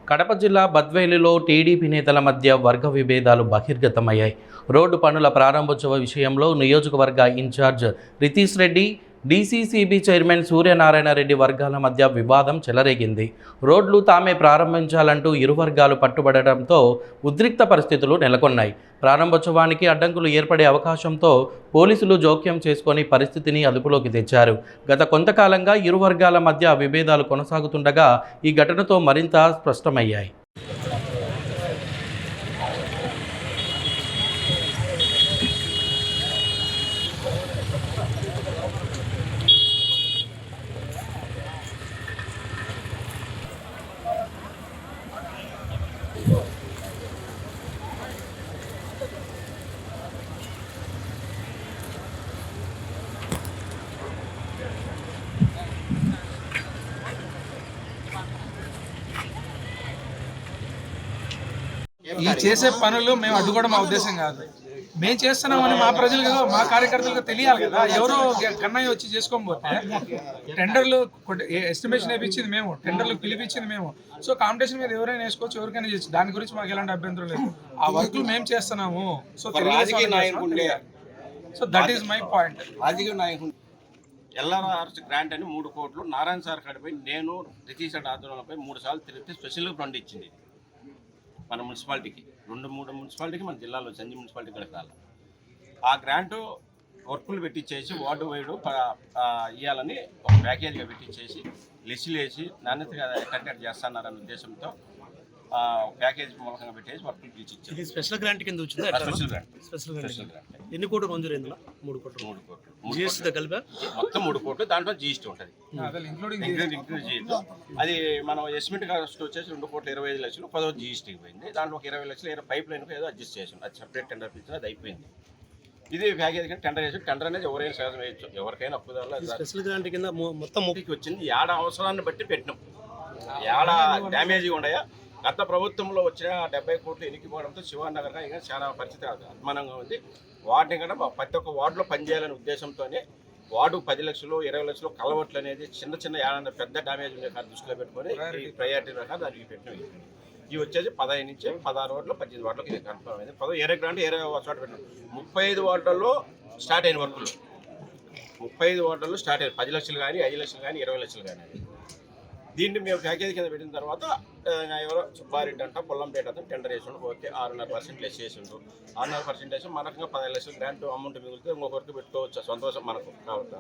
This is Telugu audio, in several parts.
కడప జిల్లా బద్వేలులో టీడీపీ నేతల మధ్య వర్గ విభేదాలు బహిర్గతమయ్యాయి. రోడ్డు పనుల ప్రారంభోత్సవ విషయంలో నియోజకవర్గ in charge Ritesh Reddy, DCCB chairman Suryanarayana Reddy వర్గాల మధ్య వివాదం చెలరేగింది. రోడ్లు తామే ప్రారంభించాలంటూ ఇరు వర్గాలు పట్టుబడడంతో ఉద్రిక్త పరిస్థితులు నెలకొన్నాయి. ప్రారంభోత్సవానికి అడ్డంకులు ఏర్పడే అవకాశంతో పోలీసులు జోక్యం చేసుకొని పరిస్థితిని అదుపులోకి తెచ్చారు. గత కొంతకాలంగా ఇరు వర్గాల మధ్య విభేదాలు కొనసాగుతుండగా ఈ ఘటనతో మరింత స్పష్టమయ్యాయి. ఈ చేసే పనులు మేము అడ్డుకోవడం మా ఉద్దేశం కాదు. మేము చేస్తున్నామని మా ప్రజలకు, మా కార్యకర్తలకు తెలియాలి కదా. ఎవరో కన్నయ్య వచ్చి చేసుకోకపోతే టెండర్లు ఎస్టిమేషన్ వేయించింది మేము, టెండర్లు పిలిపించింది మేము. సో కాంపిటీషన్ మీద ఎవరైనా వేసుకోవచ్చు, ఎవరికైనా చేయొచ్చు. దాని గురించి మాకు ఎలాంటి అభ్యంతరం లేదు. ఆ వర్క్లు మేము చేస్తున్నాము. So so that is my point. రాజకీయ నాయకుడు ఎల్ఆర్ఆర్స్ గ్రాంట్ అని 3 కోట్లు నారాయణ సార్ కాడిపై నేను రితీష్ రెడ్డి ఆధ్వర్యంలోపై 3 సార్లు తిరిగితే స్పెషల్గా ఫండ్ ఇచ్చింది మన మున్సిపాలిటీకి. 2-3 మున్సిపాలిటీకి మన జిల్లాలో సంజీ మున్సిపాలిటీ కూడా రాలి ఆ గ్రాంటు వర్కులు పెట్టించేసి వార్డు వైడు ఇవ్వాలని ఒక ప్యాకేజ్గా పెట్టించేసి లిస్టులు వేసి నాణ్యతగా కండక్ట్ చేస్తున్నారనే ఉద్దేశంతో ప్యాకేజ్ మూలకంగా పెట్టేసి వర్కులు తీర్చిచ్చారు. ఇది స్పెషల్ గ్రాంట్ కింద వచ్చింది. స్పెషల్ గ్రాంట్ ఎన్ని కోట్లు మంజూరు అయింది? 3 కోట్లు. జిఎస్టీతో కలిపి మొత్తం 3 కోట్లు. దాంట్లో జీఎస్టీ ఉంటుంది. అది మనం ఎస్టిమేట్ కాస్ట్ వచ్చేసి 2,25,00,000. 10 జీఎస్టీకి పోయింది. దాంట్లో ఒక 20 లక్షలు పైప్ లైన్ ఏదో అడ్జస్ట్ చేసాం. అది సెపరేట్ టెండర్ పిలిచిన అది అయిపోయింది. ఇది ప్యాకేజ్ కానీ టెండర్ చేసి టెండర్ అనేది ఎవరైనా సహాయం వేయచ్చు, ఎవరికైనా అప్పుదారులు. స్పెషల్ గ్రాంట్ కింద మొత్తం ముఖికి వచ్చింది. ఏడ అవసరాన్ని బట్టి పెట్టినాం. ఏడ డ్యామేజ్గా ఉన్నాయా. గత ప్రభుత్వంలో వచ్చిన 70 కోట్లు ఎనికిపోవడంతో శివానగర్గా ఇంకా చాలా పరిస్థితి అధ్వానంగా ఉంది. వాటిని కూడా ప్రతి ఒక్క వార్డులో పనిచేయాలనే ఉద్దేశంతోనే వార్డు 10 లక్షలు 20 లక్షలు కలవట్లు అనేది చిన్న ఏదైనా పెద్ద డ్యామేజ్ ఉండే కాదు దృష్టిలో పెట్టుకొని ప్రయారిటీ రకాలు దానికి పెట్టినవి. ఇవి వచ్చేసి 15 నుంచి 16 వార్డులో 18 వార్డులకు ఇది కన్ఫర్మ్ అయింది. 20 గ్రాంట్ 20 చోట పెట్టినాం. 35 వార్డుల్లో స్టార్ట్ అయిన వర్కులు 35 వార్డుల్లో స్టార్ట్ అయ్యాయి. 10 లక్షలు కానీ 5 లక్షలు కానీ 20 లక్షలు కానీ. దీన్ని మేము ప్యాకేజ్ కింద పెట్టిన తర్వాత ఎవరో సుబ్బారెడ్డి అంట పొల్లంపేట అతను టెండర్ వేసిండు. పోతే 6.5% లెస్ చేసిండు. 6.5% వేసి మనకు 15 లక్షలు గ్రాంట్ అమౌంట్ మిగిలితే ఇంకొకరికి పెట్టుకోవచ్చు. సంతోషం మనకు. కాబట్టి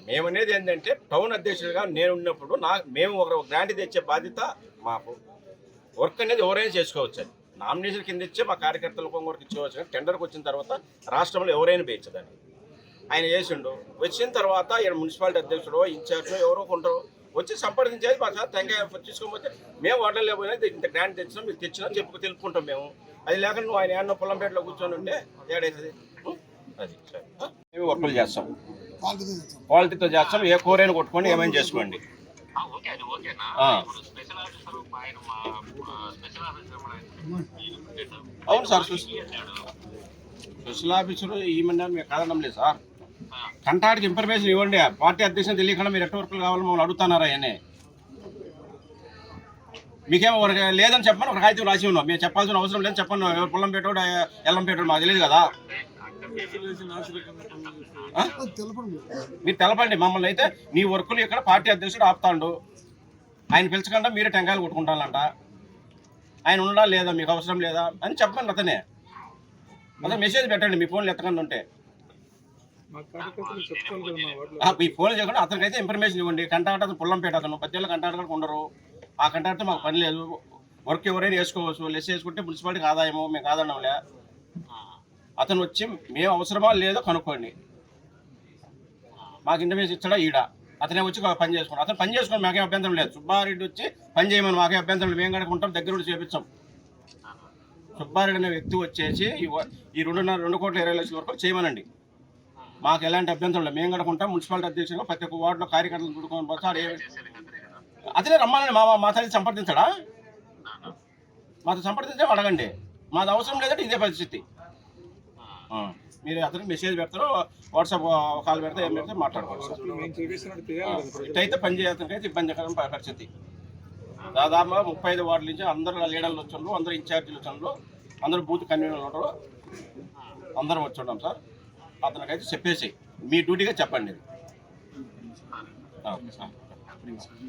మేమనేది ఏంటంటే టౌన్ అధ్యక్షుడిగా నేను ఉన్నప్పుడు మేము ఒక గ్రాంట్ తెచ్చే బాధ్యత మాకు. వర్క్ అనేది ఎవరైనా చేసుకోవచ్చు. అది నామినేషన్ కింద ఇచ్చే మా కార్యకర్తలకు ఇంకొకరికి ఇచ్చేవచ్చు. కానీ టెండర్కి వచ్చిన తర్వాత రాష్ట్రంలో ఎవరైనా వేయించదని ఆయన చేసిండు. వచ్చిన తర్వాత ఇక్కడ మున్సిపాలిటీ అధ్యక్షుడు ఇన్ఛార్జ్ ఎవరో కొంటారు వచ్చి సంప్రదించేది. మా సార్ టెంకాయ తీసుకోకపోతే మేము వాటర్ లేకపోయినా ఇంత గ్రాంట్ తెచ్చినా మీరు తెచ్చినా తెలుపుకుంటాం మేము. అది లేకుండా నువ్వు ఆయన ఏమన్నా పొల్లంపేటలో కూర్చొని ఉంటే ఏడైతుంది. అది సరే మేము వర్కులు చేస్తాం, క్వాలిటీతో చేస్తాం. ఏ కూరైనా కొట్టుకొని ఏమైనా చేసుకోండి. అవును సార్, స్పెషల్ ఆఫీసర్ ఈమన్నా మేము కాదనం లేదు సార్. కంటాడికి ఇన్ఫర్మేషన్ ఇవ్వండి. పార్టీ అధ్యక్షులు తెలియకుండా మీరు ఎట్ట వర్కులు కావాలి మమ్మల్ని అడుగుతున్నారా అని. మీకేమో లేదని చెప్పమని ఒక కాగితం రాసి ఉన్నాం. మేము చెప్పాల్సిన అవసరం లేదు. చెప్పండి ఎవరు పొల్లంపేట ఎల్లంపేట మాకు తెలియదు కదా. మీరు తెలపండి మమ్మల్ని. అయితే నీ వర్కులు ఇక్కడ పార్టీ అధ్యక్షుడు ఆపుతాడు. ఆయన పిలుచకుండా మీరే టెంకాయలు కొట్టుకుంటానంట. ఆయన ఉండడా లేదా, మీకు అవసరం లేదా అని చెప్పండి. అతనే మెసేజ్ పెట్టండి మీ ఫోన్లు ఎత్తకుండా ఉంటే. ఈ ఫోన్ చేయకుండా అతనికైతే ఇన్ఫర్మేషన్ ఇవ్వండి. కంటాట అతను పొల్లంపేట అతను 10 ఏళ్ళ కంటాట కూడా ఉండరు. ఆ కంటాటతో మాకు పని లేదు. వర్క్ ఎవరైనా వేసుకోవచ్చు. లెస్ వేసుకుంటే మున్సిపాలిటీకి ఆదాయము మేము కాదన్నాంలే. అతను వచ్చి మేము అవసరమా లేదో కనుక్కోండి. మాకు ఇన్ఫర్మేషన్ ఇచ్చాడా ఈడ అతనే వచ్చి పని చేసుకోండి. అతను పని చేసుకోండి, మాకేం అభ్యంతరం లేదు. సుబ్బారెడ్డి వచ్చి పని చేయమని మాకే అభ్యంతరం లేదు. మేము కనుక్కుంటాం, దగ్గర ఉండి చేపించాం. సుబ్బారెడ్డి అనే వ్యక్తి వచ్చేసి ఈ 2,20,00,000 వరకు చేయమనండి. మాకు ఎలాంటి అభ్యంతరం లేదు. మేము కనుక్కుంటాం. మున్సిపాలిటీ అధ్యక్షులుగా ప్రతి ఒక్క వార్డులో కార్యకర్తలు చూడుకొని పోతారు. అతనే రమ్మానండి. మా తల్లి సంప్రదించడా? మాతో సంప్రదించే అడగండి. మాది అవసరం లేదంటే ఇదే పరిస్థితి. మీరు అతనికి మెసేజ్ పెడతారు, వాట్సాప్ కాల్ పెడితే ఏం పెడితే మాట్లాడుకోవచ్చు. ఇట్లయితే పని చేయడానికి ఇబ్బందికరమైన పరిస్థితి. దాదాపు 35 వార్డుల నుంచి అందరూ లీడర్లు వచ్చారు, అందరూ ఇన్ఛార్జీలు వచ్చారు, అందరూ బూత్ కన్వీనర్లు ఉంటారు, అందరం వచ్చి ఉన్నాం సార్. అతనికైతే చెప్పేసి మీ డ్యూటీగా చెప్పండి.